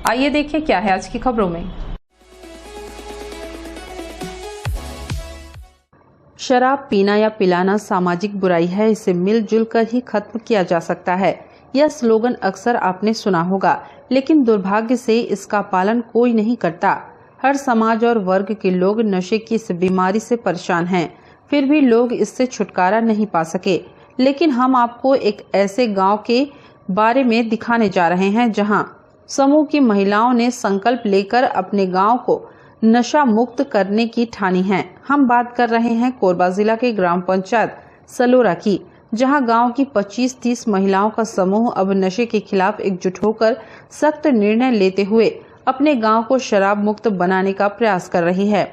आइए देखिए क्या है आज की खबरों में। शराब पीना या पिलाना सामाजिक बुराई है, इसे मिलजुल कर ही खत्म किया जा सकता है। यह स्लोगन अक्सर आपने सुना होगा, लेकिन दुर्भाग्य से इसका पालन कोई नहीं करता। हर समाज और वर्ग के लोग नशे की इस बीमारी से परेशान हैं, फिर भी लोग इससे छुटकारा नहीं पा सके। लेकिन हम आपको एक ऐसे गांव के बारे में दिखाने जा रहे हैं जहां समूह की महिलाओं ने संकल्प लेकर अपने गांव को नशा मुक्त करने की ठानी है। हम बात कर रहे हैं कोरबा जिला के ग्राम पंचायत सलोरा की, जहां गांव की 25-30 महिलाओं का समूह अब नशे के खिलाफ एकजुट होकर सख्त निर्णय लेते हुए अपने गांव को शराब मुक्त बनाने का प्रयास कर रही है,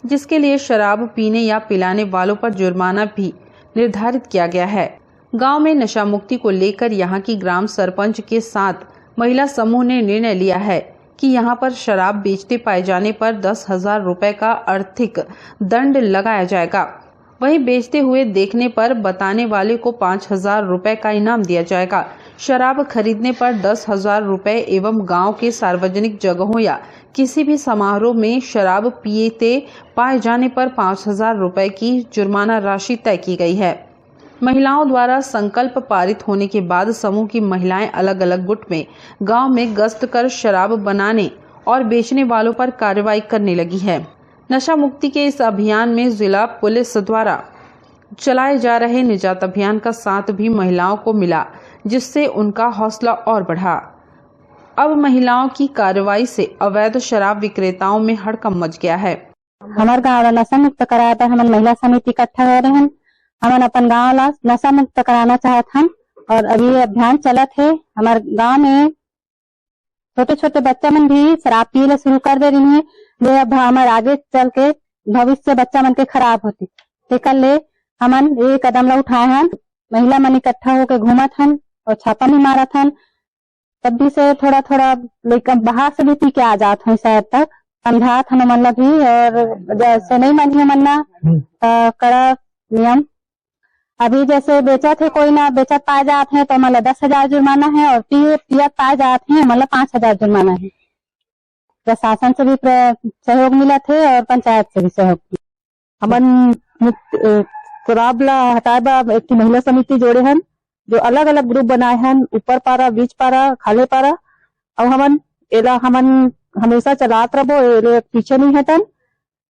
जिसके लिए शराब पीने या पिलाने वालों पर जुर्माना भी निर्धारित किया गया है। गांव में नशा मुक्ति को लेकर यहां की ग्राम सरपंच के साथ महिला समूह ने निर्णय लिया है कि यहां पर शराब बेचते पाए जाने पर 10,000 रुपए का आर्थिक दंड लगाया जाएगा। वहीं बेचते हुए देखने पर बताने वाले को 5,000 रुपए का इनाम दिया जाएगा। शराब खरीदने पर 10,000 रुपए एवं गांव के सार्वजनिक जगहों या किसी भी समारोह में शराब पीते पाए जाने पर 5,000 रुपए की जुर्माना राशि तय की गई है। महिलाओं द्वारा संकल्प पारित होने के बाद समूह की महिलाएं अलग अलग गुट में गांव में गश्त कर शराब बनाने और बेचने वालों पर कार्रवाई करने लगी है। नशा मुक्ति के इस अभियान में जिला पुलिस द्वारा चलाए जा रहे निजात अभियान का साथ भी महिलाओं को मिला, जिससे उनका हौसला और बढ़ा। अब महिलाओं की कार्रवाई से अवैध शराब विक्रेताओं में हड़कंप मच गया है। हमारे गाँव नशा मुक्त कराया था, हम महिला समिति इकट्ठा हो रहे हैं, हम अपन गाँव ला नशा मुक्त कराना चाहत हन और अभी अभियान चलत है। हमारे गाँव में छोटे छोटे बच्चा मन भी शराब पीना शुरू कर दे रही है, जो अब हमारे आगे चल के भविष्य बच्चा मन के खराब होती। तेकर ले हमन ये कदम ला उठाए हन, महिला मन इकट्ठा होकर घूमत हन और छापा भी मारत हन। तब भी से थोड़ा थोड़ा लेकर बाहर से भी पी के आ जात हैं, शायद तक समझात हन मन भी, और जैसे नहीं मानिए मन्ना कड़ा नियम। अभी जैसे बेचा थे कोई ना बेचत पाए जाते हैं तो मतलब 10,000 जुर्माना है, और पियत पाए जाते हैं मतलब 5,000 जुर्माना है। प्रशासन से भी सहयोग मिला थे और पंचायत से भी सहयोग। हमन शराब ला हटाए बा एक महिला समिति जोड़े हन, जो अलग अलग ग्रुप बनाए हन, ऊपर पारा, बीच पारा, खाले पारा। और हमन एला हमन हमेशा चलात रहो, एले पीछे नहीं हटन।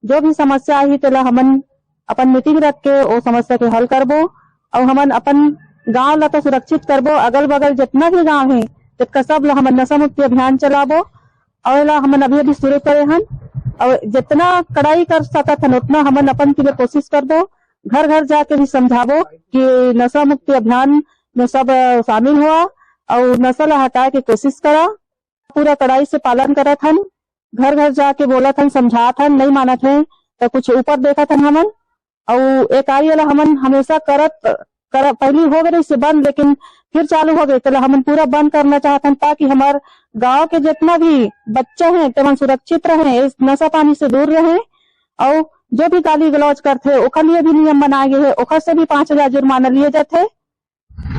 जो भी समस्या आई तेला हमन अपन मीटिंग रख के वो समस्या के हल करबो, और हमन अपन गांव ला तो सुरक्षित करबो। अगल बगल जितना भी गांव है तितका सब ला हमन नशा मुक्ति अभियान चलाबो, और एला हमन अभी शुरू करे हन, और जितना कड़ाई कर सकत हन उतना हमन अपन के लिए कोशिश करबो। घर घर जाके भी समझाबो कि नशा मुक्ति अभियान में सब शामिल हुआ और नशा ला हटाए के कोशिश करा। पूरा कड़ाई से पालन करत हन, घर घर जाके बोलत हन, समझात हन, नहीं मानत है तो कुछ ऊपर देखत हन हमन। और एक कार्य हमन हमेशा करत पहली हो गई से बंद, लेकिन फिर चालू हो गई तो हमन पूरा बंद करना चाहते हैं, ताकि हमारे गांव के जितना भी बच्चे हैं तो सुरक्षित रहे, इस नशा पानी से दूर रहे। और जो भी गाली गलौज करते ओखर लिए भी नियम बनाए गए है, ओखर से भी 5,000 जुर्माना लिए जाते।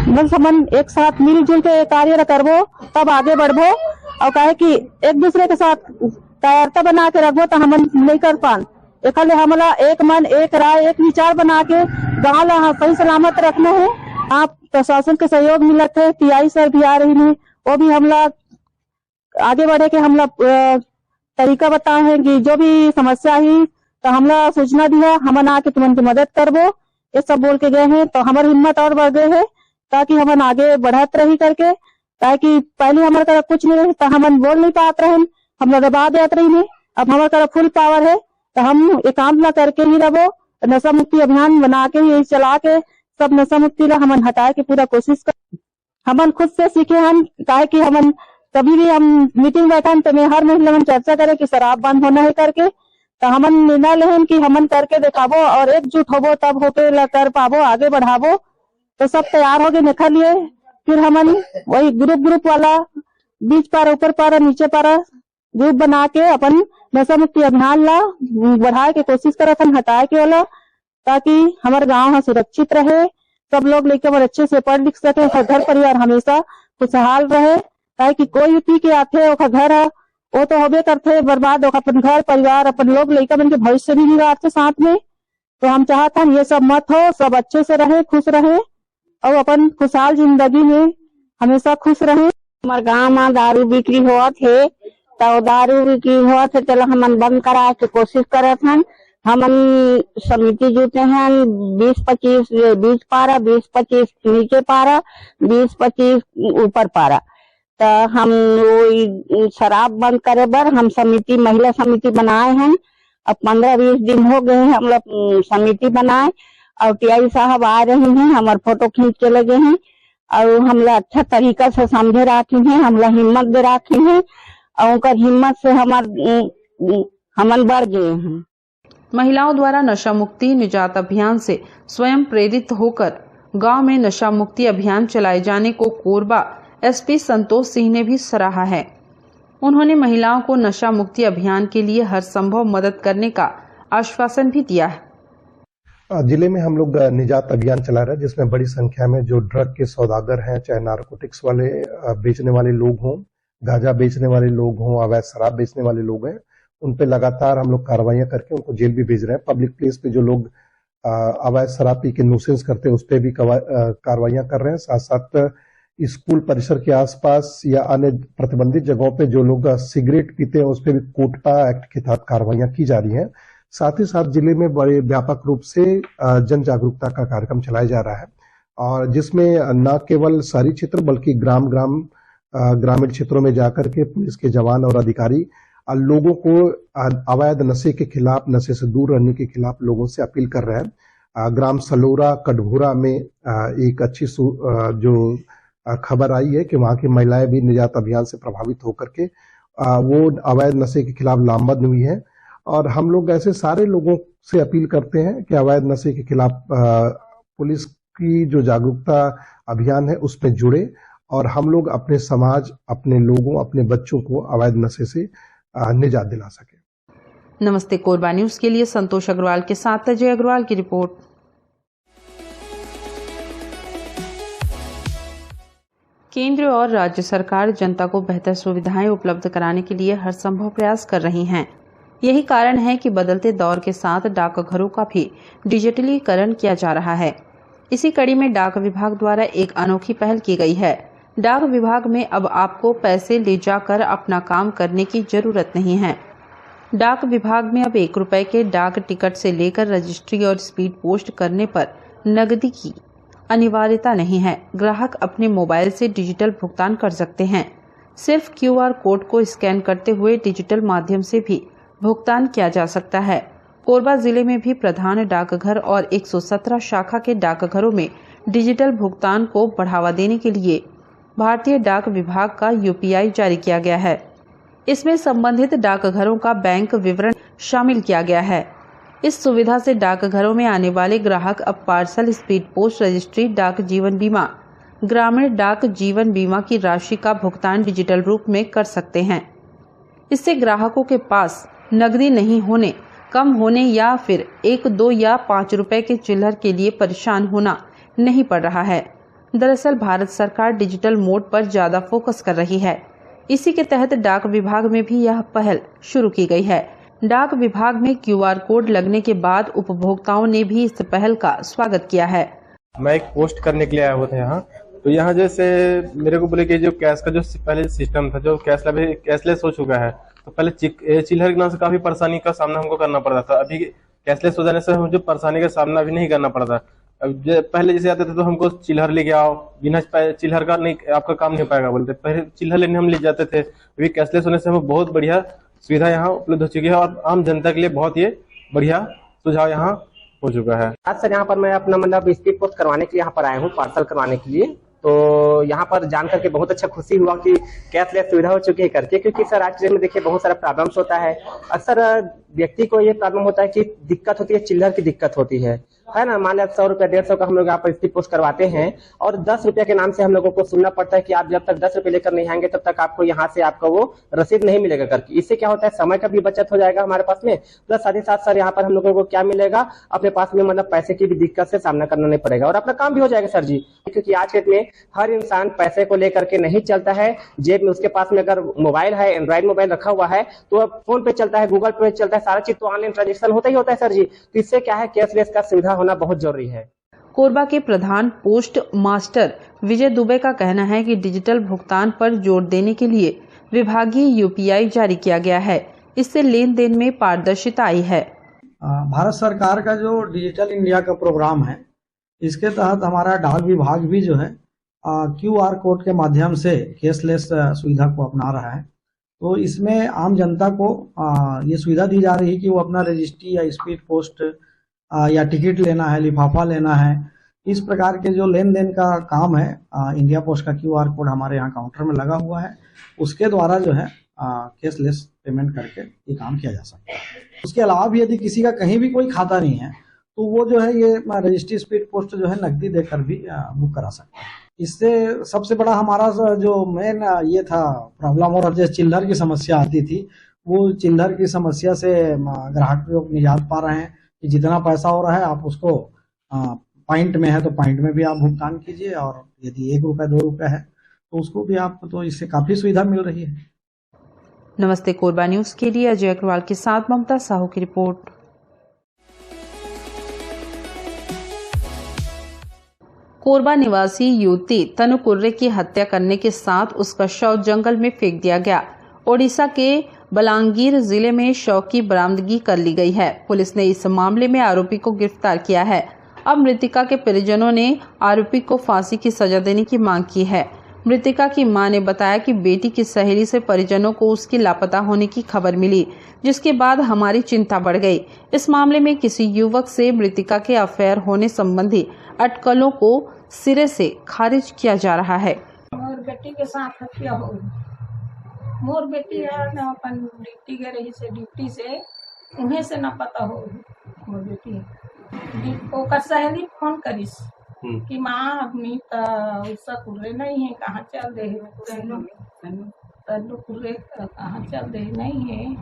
बस हमन एक साथ मिलजुल के कार्य करबो तब आगे बढ़बो, और कहे कि एक दूसरे के साथ कायरता बना के रखबो तो हमन नहीं कर पान। एक हमला एक मन, एक राय, एक विचार बना के गाँव ला सही सलामत रखना है। आप प्रशासन के सहयोग मिलत है, टीआई सर भी आ रही है, वो भी हमला आगे बढ़े के हमला तरीका बताए हैं कि जो भी समस्या ही तो हमला सूचना दिया, हमन आके तुमन की मदद करबो, ये सब बोल के गए हैं। तो हमारी हिम्मत और बढ़ गई है, ताकि हमन आगे बढ़त रही करके, ताकि पहले हमारे तरफ कुछ नहीं रहे तो हमन बोल नहीं पात रहे, हम दबा देत रही है। अब हमारे तरफ फुल पावर है तो हम ये काम ना करके ही रहो। नशा मुक्ति अभियान बना के ही चला के सब नशा मुक्ति ला हमन हटाए के पूरा कोशिश कर। हमन खुद से सीखे हन, काहे कि हमन कभी भी हम मीटिंग बैठन तो मैं हर महिला में चर्चा करे कि शराब बंद होना है करके, तो हमन निर्णय लेहन कि हमन करके दिखाबो और एकजुट होबो तब होके ला कर पाबो, आगे बढ़ाबो। तो सब तैयार हो गए निखर लिए। फिर हमन वही ग्रुप वाला बीच पारा, ऊपर पारा, नीचे पारा ग्रुप बना के अपन नशा मुक्ति अभियान ला बढ़ाए के कोशिश करत हन, हटाए के वाला, ताकि हमारे गाँव सुरक्षित रहे, सब लोग लेके अच्छे से पढ़ लिख सके, घर परिवार हमेशा खुशहाल रहे। काहे कि कोई पी के आथे ओखा घर है वो तो होबे करते बर्बाद, अपन घर परिवार अपन लोग लड़का बन के भविष्य भी बिगाड़ते साथ में। तो हम चाहते हैं ये सब मत हो, सब अच्छे से रहे, खुश रहे और अपन खुशहाल जिंदगी में हमेशा खुश रहे। हमारे गाँव में दारू बिक्री हुआ थे तो दारू बिक्री हुआ थे, चलो हमन बंद करा के कोशिश करत हन। हमन समिति जुटे हैं 20-25 पारा, 20-25 नीचे पारा, 20-25 ऊपर पारा। तो हम वो शराब बंद करे बर हम समिति महिला समिति बनाए हैं। अब 15-20 दिन हो गए हैं हम लोग समिति बनाए और टीआई साहब आ रहे हैं, हमारे फोटो खींच के लगे हैं और हम लोग अच्छा तरीका से समझे रखे हैं, हम लोग हिम्मत दे रखे हैं और उनकर हिम्मत से हमन बढ़ गए हैं। महिलाओं द्वारा नशा मुक्ति निजात अभियान से स्वयं प्रेरित होकर गांव में नशा मुक्ति अभियान चलाए जाने को कोरबा एसपी संतोष सिंह ने भी सराहा है। उन्होंने महिलाओं को नशा मुक्ति अभियान के लिए हर संभव मदद करने का आश्वासन भी दिया है। जिले में हम लोग निजात अभियान चला रहे हैं जिसमें बड़ी संख्या में जो ड्रग के सौदागर हैं, चाहे नारकोटिक्स वाले बेचने वाले लोग हों, गांजा बेचने वाले लोग हों, अवैध शराब बेचने वाले लोग हैं, उन पे लगातार हम लोग कार्रवाइयां करके उनको जेल भी भेज रहे हैं। पब्लिक प्लेस पे जो लोग अवैध शराब पी के न्यूसेंस करते हैं उस पर भी कार्रवाइयां कर रहे हैं। साथ साथ स्कूल परिसर के आसपास या अन्य प्रतिबंधित जगहों पे जो लोग सिगरेट पीते हैं उस पर भी कोटपा एक्ट के तहत कार्रवाइयां की जा रही हैं। साथ ही साथ जिले में बड़े व्यापक रूप से जन जागरूकता का कार्यक्रम चलाया जा रहा है और जिसमें न केवल शहरी क्षेत्र बल्कि ग्रामीण क्षेत्रों में जाकर के पुलिस के जवान और अधिकारी लोगों को अवैध नशे के खिलाफ, नशे से दूर रहने के खिलाफ लोगों से अपील कर रहे हैं। ग्राम सलोरा कटघोरा में एक अच्छी जो खबर आई है कि वहां की महिलाएं भी निजात अभियान से प्रभावित होकर के वो अवैध नशे के खिलाफ लामबंद हुई है और हम लोग ऐसे सारे लोगों से अपील करते हैं कि अवैध नशे के खिलाफ पुलिस की जो जागरूकता अभियान है उसमें जुड़े और हम लोग अपने समाज, अपने लोगों, अपने बच्चों को अवैध नशे से निजात दिला सके। नमस्ते कोरबा न्यूज के लिए संतोष अग्रवाल के साथ अजय अग्रवाल की रिपोर्ट। केंद्र और राज्य सरकार जनता को बेहतर सुविधाएं उपलब्ध कराने के लिए हर संभव प्रयास कर रही हैं। यही कारण है कि बदलते दौर के साथ डाकघरों का भी डिजिटलीकरण किया जा रहा है। इसी कड़ी में डाक विभाग द्वारा एक अनोखी पहल की गई है। डाक विभाग में अब आपको पैसे ले जाकर अपना काम करने की जरूरत नहीं है। डाक विभाग में अब 1 रुपए के डाक टिकट से लेकर रजिस्ट्री और स्पीड पोस्ट करने पर नकदी की अनिवार्यता नहीं है। ग्राहक अपने मोबाइल से डिजिटल भुगतान कर सकते हैं। सिर्फ QR कोड को स्कैन करते हुए डिजिटल माध्यम से भी भुगतान किया जा सकता है। कोरबा जिले में भी प्रधान डाकघर और 117 शाखा के डाकघरों में डिजिटल भुगतान को बढ़ावा देने के लिए भारतीय डाक विभाग का UPI जारी किया गया है। इसमें संबंधित डाकघरों का बैंक विवरण शामिल किया गया है। इस सुविधा से डाकघरों में आने वाले ग्राहक अब पार्सल, स्पीड पोस्ट, रजिस्ट्री, डाक जीवन बीमा, ग्रामीण डाक जीवन बीमा की राशि का भुगतान डिजिटल रूप में कर सकते हैं। इससे ग्राहकों के पास नकदी नहीं होने, कम होने या फिर 1, 2 या 5 रुपए के चिल्लर के लिए परेशान होना नहीं पड़ रहा है। दरअसल भारत सरकार डिजिटल मोड पर ज्यादा फोकस कर रही है। इसी के तहत डाक विभाग में भी यह पहल शुरू की गई है। डाक विभाग में QR कोड लगने के बाद उपभोक्ताओं ने भी इस पहल का स्वागत किया है। मैं एक पोस्ट करने के लिए आया हुआ था यहाँ, तो यहाँ जैसे मेरे को बोले कि जो कैश का जो पहले सिस्टम था, जो कैशलेस हो चुका है, तो पहले चिल्लर के नाम से काफी परेशानी का सामना हमको करना पड़ता था। अभी कैशलेस हो जाने से हम जो परेशानी का सामना भी नहीं करना पड़ता। अब पहले जैसे आते थे तो हमको चिल्लर लेके आओ, बिना चिल्लर का नहीं आपका काम नहीं पाएगा बोलते। पहले चिल्लर लेने हम ले जाते थे। अभी कैशलेस होने से हमें बहुत बढ़िया सुविधा यहाँ उपलब्ध हो चुकी है और आम जनता के लिए बहुत ही बढ़िया सुझाव यहाँ हो चुका है। आज सर यहाँ पर मैं अपना मतलब स्पीड पोस्ट करवाने के लिए यहाँ पर आया हूँ, पार्सल करवाने के लिए। तो यहाँ पर जान करके बहुत अच्छा खुशी हुआ कि कैशलेस सुविधा हो चुकी है करके, क्योंकि सर आज के डेट में देखिए बहुत सारा प्रॉब्लम्स होता है। अक्सर व्यक्ति को ये प्रॉब्लम होता है कि दिक्कत होती है, चिल्लर की दिक्कत होती है ना। मान लिया 100 रुपया 150 का हम लोग यहाँ पर स्पीड पोस्ट करवाते हैं और 10 रुपया के नाम से हम लोगों को सुनना पड़ता है कि आप जब तक 10 रुपये लेकर नहीं आएंगे तब तक आपको यहाँ से आपका वो रसीद नहीं मिलेगा करके। इससे क्या होता है, समय का भी बचत हो जाएगा हमारे पास में, प्लस साथ ही साथ सर यहाँ पर हम लोगों को क्या मिलेगा, अपने पास में मतलब पैसे की भी दिक्कत से सामना करना नहीं पड़ेगा और अपना काम भी हो जाएगा सर जी। क्योंकि आज के डेट में हर इंसान पैसे को लेकर के नहीं चलता है, जेब में उसके पास में अगर मोबाइल है, एंड्रॉइड मोबाइल रखा हुआ है तो अब फोन पे चलता है, गूगल पे चलता है, सारा चीज तो ऑनलाइन ट्रांजेक्शन होता ही होता है सर जी। तो इससे क्या है, कैशलेस का सुविधा होना बहुत जरूरी है। कोरबा के प्रधान पोस्ट मास्टर विजय दुबे का कहना है कि डिजिटल भुगतान पर जोर देने के लिए विभागीय यूपीआई जारी किया गया है। इससे लेन देन में पारदर्शिता आई है। भारत सरकार का जो डिजिटल इंडिया का प्रोग्राम है, इसके तहत हमारा डाक विभाग भी जो है QR कोड के माध्यम से कैशलेस सुविधा को अपना रहा है। तो इसमें आम जनता को ये सुविधा दी जा रही है कि वो अपना रजिस्ट्री या स्पीड पोस्ट या टिकट लेना है, लिफाफा लेना है, इस प्रकार के जो लेन देन का काम है, इंडिया पोस्ट का QR कोड हमारे यहाँ काउंटर में लगा हुआ है, उसके द्वारा जो है कैशलेस पेमेंट करके ये काम किया जा सकता है। उसके अलावा भी यदि किसी का कहीं भी कोई खाता नहीं है तो वो जो है ये रजिस्ट्री स्पीड पोस्ट जो है नकदी देकर भी बुक करा सकता है। इससे सबसे बड़ा हमारा जो मेन ये था प्रॉब्लम, और जैसे चिल्लर की समस्या आती थी, वो चिल्लर की समस्या से ग्राहक लोग निजात पा रहे हैं कि जितना पैसा हो रहा है आप उसको पॉइंट में है तो पॉइंट में भी आप भुगतान कीजिए, और यदि 1 रुपया 2 रुपया है तो उसको भी आपको, तो इससे काफी सुविधा मिल रही है। नमस्ते कोरबा न्यूज के लिए अजय अग्रवाल के साथ ममता साहू की रिपोर्ट। कोरबा निवासी युवती तनु कुर्रे की हत्या करने के साथ उसका शव जंगल में फेंक दिया गया। ओडिशा के बलांगीर जिले में शव की बरामदगी कर ली गई है। पुलिस ने इस मामले में आरोपी को गिरफ्तार किया है। अब मृतका के परिजनों ने आरोपी को फांसी की सजा देने की मांग की है। मृतका की मां ने बताया कि बेटी की सहेली से परिजनों को उसकी लापता होने की खबर मिली, जिसके बाद हमारी चिंता बढ़ गई। इस मामले में किसी युवक से मृतका के अफेयर होने संबंधी अटकलों को सिरे से खारिज किया जा रहा है। मोर बेटी के साथ हत्या हो, मोर बेटी है ना अपन ड्यूटी गए रही से, ड्यूटी से उन्हें से ना पता हो मोर बेटी ओकर सहेली फोन करिस कि माँ अपनी उसका कुर्रे नहीं है, कहाँ चल रहे तल्लू कुर्रे कहाँ चल रहे नहीं है,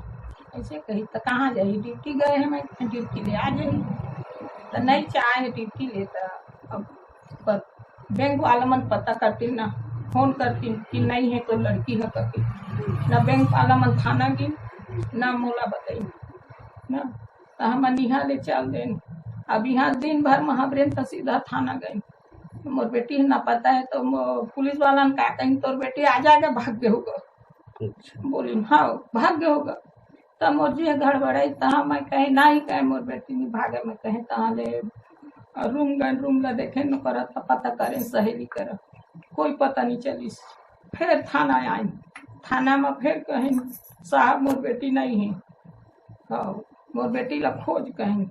ऐसे कही तो कहाँ जाई, ड्यूटी गए हैं, मैं ड्यूटी ले आ जाई तो नहीं चाहे ड्यूटी लेता। अब पर बैंक वाला मन पता करती ना, फोन करती कि नहीं है तो लड़की है करके, ना बैंक वाला मन थाना की ना मोला बताई ना, तो हम यहाँ ले चल दें। अब यहाँ दिन भर महाबरेन तो सीधा थाना गए, मोर बेटी ना पता है तो पुलिस वाला ने कहा कहीं तोर बेटी आ जाएगा, भाग्य होगा। बोली हाँ भाग्य होगा। तब मोर जी गड़बड़ाई, तहाँ मैं कहे ना ही कहे मोर बेटी नहीं भागे, मैं कहे तहाँ ले रूम ला देखे न कर पता करें सहेली कर, कोई पता नहीं चलिस। फिर थाना आई, थाना में फिर कहें साहब मोर बेटी नहीं है, हाँ मोर बेटी ला खोज कहें,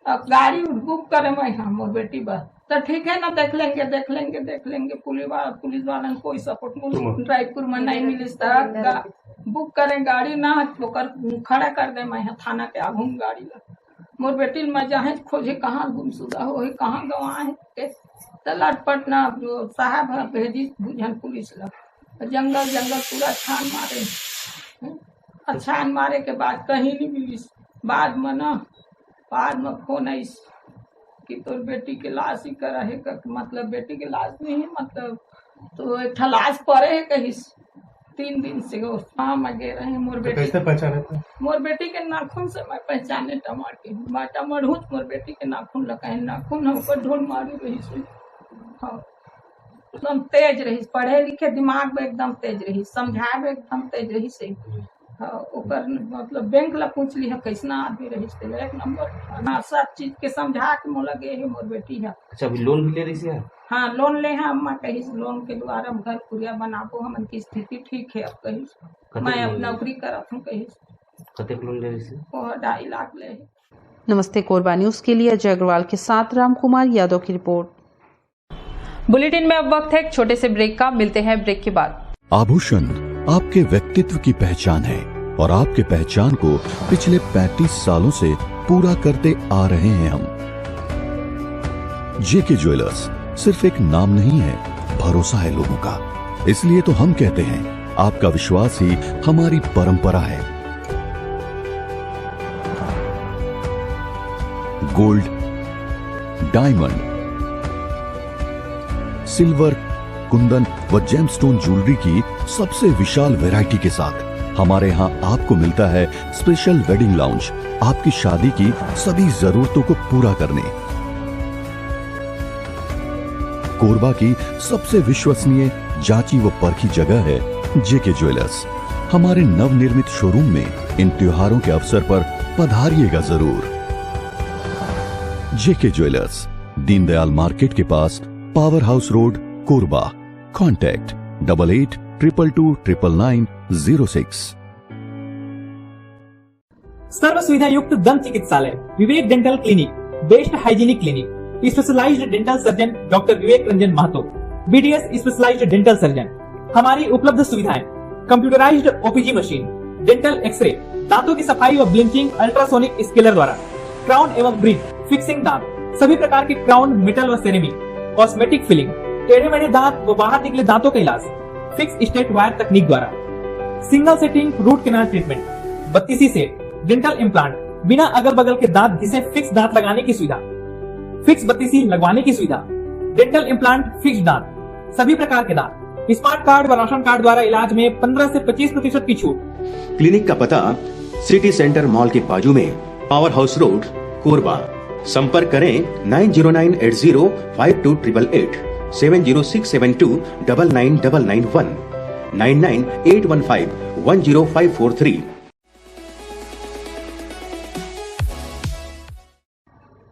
अब गाड़ी बुक करे मैं, हाँ मोर बेटी बस तो ठीक है ना, देख लेंगे पुलिस वाला कोई सपोर्ट रायपुर में नहीं मिलिस बुक करें गाड़ी ना खड़ा कर दे, मैं थाना के आगू गाड़ी ला मोर बेटी में जाए खोजे कहाँ गुमशुदा हो है, कहाँ गवा है, तो लटपट ना साहब भेजी बुझन पुलिस ला, जंगल पूरा छान मारे, छान मारे के बाद कहीं नहीं मिलिस। बाद में फोन आई कि तोर बेटी के लाश ही करा है, मतलब बेटी के लाश नहीं है, मतलब तो एक लाश पड़े है कहीं 3 दिन से। हाँ मैं गे रहे हैं मोर बेटी, कैसे पहचाने? मोर बेटी के नाखून से मैं पहचाने, टमाटर मोर बेटी के नाखून लगा, नाखून हमको ढोल मारी रही से, हाँ एकदम तेज रही, पढ़े लिखे दिमाग में एकदम तेज रही, समझाए में एकदम तेज रही से। हाँ मतलब बैंक ला पूछ ली है कैसना आदमी रही, एक नंबर ना, सब चीज के समझा के मोला गे है मोर बेटी है। अच्छा अभी लोन भी ले रही है? हाँ लोन ले हैं, अम्मा कही लोन के द्वारा घर पुरिया बनाबो, हमन की स्थिति ठीक है। अब कही मैं अब नौकरी करत हूँ, कही कतेक लोन ले रही है? 2.5 लाख ले। नमस्ते कोरबा न्यूज के लिए अजय अग्रवाल के साथ राम कुमार यादव की रिपोर्ट। बुलेटिन में अब वक्त है एक छोटे से ब्रेक का, मिलते हैं ब्रेक के बाद। आभूषण आपके व्यक्तित्व की पहचान है। और आपके पहचान को पिछले 35 सालों से पूरा करते आ रहे हैं हम। जेके ज्वेलर्स सिर्फ एक नाम नहीं है, भरोसा है लोगों का। इसलिए तो हम कहते हैं, आपका विश्वास ही हमारी परंपरा है। गोल्ड, डायमंड, सिल्वर, कुंदन व जेमस्टोन ज्वेलरी की सबसे विशाल वैरायटी के साथ हमारे यहाँ आपको मिलता है स्पेशल वेडिंग लाउंज, आपकी शादी की सभी जरूरतों को पूरा करने। कोरबा की सबसे विश्वसनीय, जांची व परखी जगह है जेके ज्वेलर्स। हमारे नवनिर्मित शोरूम में इन त्योहारों के अवसर पर पधारिएगा जरूर। जेके ज्वेलर्स, दीनदयाल मार्केट के पास, power house road, Korba. Contact 8822229906। सर्व सुविधा युक्त दंत चिकित्सालय Vivek dental clinic, best hygienic clinic, specialised dental surgeon doctor Vivek Ranjan Mahato, BDS specialised dental surgeon. हमारी उपलब्ध सुविधाएं: computerised OPG machine, dental x ray, दांतों की सफाई व ब्लिंचिंग अल्ट्रासोनिक स्केलर द्वारा, क्राउन एवं ब्रिज, फिक्सिंग दांत, सभी प्रकार के क्राउन, मेटल व सेरेमिक, कॉस्मेटिक फिलिंग, टेढ़े मेढ़े दांत व बाहर निकले दांतों का इलाज फिक्स स्टेट वायर तकनीक द्वारा, single setting root canal treatment, 32 set, dental implant, बिना अगल बगल के दांत घिसे फिक्स दांत लगाने की सुविधा, फिक्स 32 लगवाने की सुविधा, डेंटल इम्प्लांट, फिक्स दांत, सभी प्रकार के दांत, स्मार्ट कार्ड व राशन कार्ड द्वारा इलाज में 15 से 25% की छूट। क्लिनिक का पता सिटी सेंटर मॉल के बाजू में, पावर हाउस रोड, कोरबा। संपर्क करें 9098052888, 7067299991, 9981510543।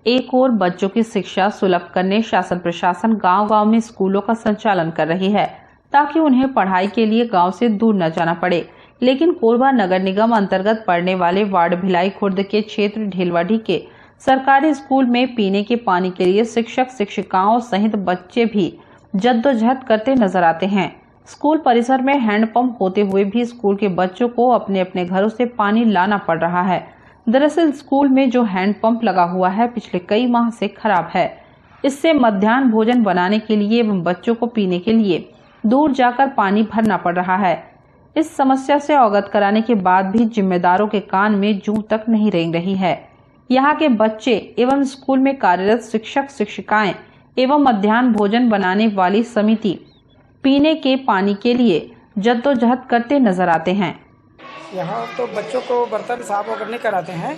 एक और बच्चों की शिक्षा सुलभ करने शासन प्रशासन गांव-गांव में स्कूलों का संचालन कर रही है, ताकि उन्हें पढ़ाई के लिए गांव से दूर न जाना पड़े। लेकिन कोरबा नगर निगम अंतर्गत पड़ने वाले वार्ड भिलाई खुर्द के क्षेत्र ढेलवाड़ी के सरकारी स्कूल में पीने के पानी के लिए शिक्षक शिक्षिकाओं सहित बच्चे भी जद्दोजहद करते नजर आते हैं। स्कूल परिसर में हैंडपंप होते हुए भी स्कूल के बच्चों को अपने अपने घरों से पानी लाना पड़ रहा है। दरअसल स्कूल में जो हैंडपंप लगा हुआ है पिछले कई माह से खराब है। इससे मध्याह्न भोजन बनाने के लिए एवं बच्चों को पीने के लिए दूर जाकर पानी भरना पड़ रहा है। इस समस्या से अवगत कराने के बाद भी जिम्मेदारों के कान में जूं तक नहीं रेंग रही है। यहाँ के बच्चे एवं स्कूल में कार्यरत शिक्षक शिक्षिकाएं एवं मध्याह्न भोजन बनाने वाली समिति पीने के पानी के लिए जद्दोजहद करते नजर आते हैं। यहाँ तो बच्चों को बर्तन साफ वगैरह नहीं कराते हैं,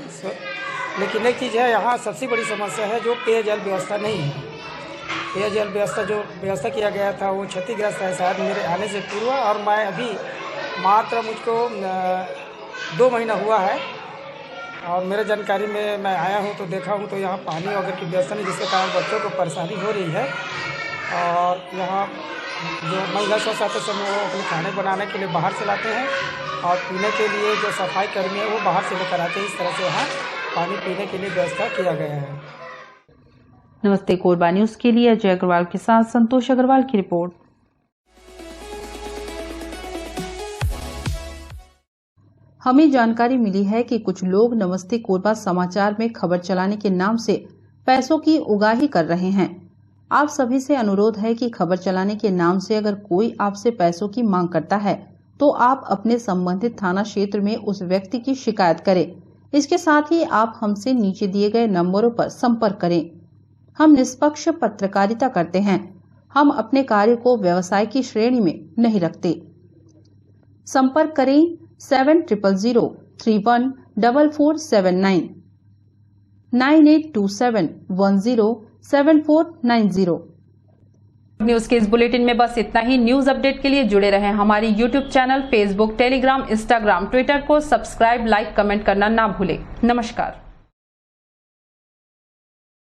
लेकिन एक चीज़ है, यहाँ सबसे बड़ी समस्या है जो पेयजल व्यवस्था नहीं है। पेयजल व्यवस्था जो व्यवस्था किया गया था वो क्षतिग्रस्त है शायद मेरे आने से पूर्व, और मैं अभी मात्र मुझको 2 महीना हुआ है और मेरे जानकारी में मैं आया हूँ तो देखा हूँ तो यहाँ पानी वगैरह की व्यवस्था नहीं, जिसके कारण बच्चों को परेशानी हो रही है। और यहाँ जो महिला स्व सहायता समूह वो अपने खाने बनाने के लिए बाहर से लाते हैं और पीने के लिए जो सफाई कर्मी है वो बाहर से लेकर आते हैं। इस तरह से यहाँ पानी पीने के लिए व्यवस्था किया गया है। नमस्ते कोरबा न्यूज के लिए अजय अग्रवाल के साथ संतोष अग्रवाल की रिपोर्ट। हमें जानकारी मिली है कि कुछ लोग नमस्ते कोरबा समाचार में खबर चलाने के नाम से पैसों की उगाही कर रहे हैं। आप सभी से अनुरोध है कि खबर चलाने के नाम से अगर कोई आपसे पैसों की मांग करता है तो आप अपने संबंधित थाना क्षेत्र में उस व्यक्ति की शिकायत करें। इसके साथ ही आप हमसे नीचे दिए गए नंबरों पर संपर्क करें। हम निष्पक्ष पत्रकारिता करते हैं। हम अपने कार्य को व्यवसाय की श्रेणी में नहीं रखते। संपर्क करें 7000314479 9827107490। न्यूज के इस बुलेटिन में बस इतना ही। न्यूज अपडेट के लिए जुड़े रहें हमारी YouTube channel, Facebook, Telegram, Instagram, Twitter को सब्सक्राइब, लाइक, कमेंट करना ना भूलें। नमस्कार।